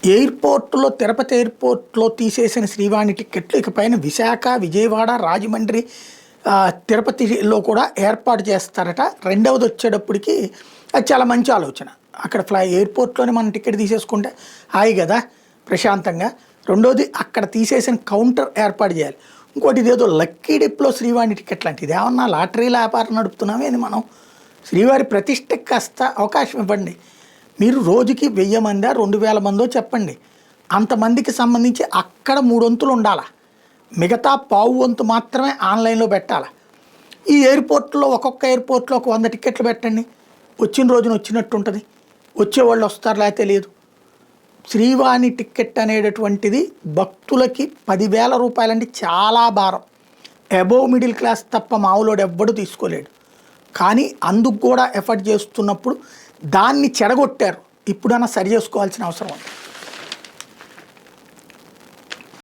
ఎయిర్పోర్టులో తిరుపతి ఎయిర్పోర్ట్‌లో తీసేసిన శ్రీవాణి టిక్కెట్లు ఇకపైన విశాఖ, విజయవాడ, రాజమండ్రి తిరుపతిలో కూడా ఏర్పాటు చేస్తారట. రెండవదొచ్చేటప్పటికి అది చాలా మంచి ఆలోచన. అక్కడ ఎయిర్పోర్ట్‌లోనే మనం టికెట్ తీసేసుకుంటే హాయి గదా! ప్రశాంతంగా. రెండోది అక్కడ తీసేసిన కౌంటర్ ఏర్పాటు చేయాలి. ఇంకోటి ఇదేదో లక్కీ డిప్‌లో శ్రీవాణి టికెట్ లాంటిది. ఇదేమన్నా లాటరీల వ్యాపారం నడుపుతున్నామేంది మనం? శ్రీవారి ప్రతిష్టకి కాస్త అవకాశం ఇవ్వండి. మీరు రోజుకి 1000 మందా, 2000 మందో చెప్పండి. అంతమందికి సంబంధించి అక్కడ 3 వంతులు ఉండాలా. మిగతా పావు వంతు మాత్రమే ఆన్‌లైన్‌లో పెట్టాలా. ఈ ఎయిర్పోర్ట్‌లో ఒక్కొక్క ఎయిర్పోర్ట్‌లో ఒక 100 టికెట్లు పెట్టండి. వచ్చిన రోజున వచ్చినట్టు ఉంటుంది. వచ్చేవాళ్ళు వస్తారు, లేకపోతే లేదు. శ్రీవాణి టికెట్ అనేటటువంటిది భక్తులకి 10,000 రూపాయలంటే చాలా భారం. అబోవ్ మిడిల్ క్లాస్ తప్ప మామూలోడు ఎవ్వడు తీసుకోలేడు. కానీ అందుకు కూడా ఎఫర్ట్ చేస్తున్నప్పుడు దాన్ని చెడగొట్టారు. ఇప్పుడన్నా సరి చేసుకోవాల్సిన అవసరం ఉంది.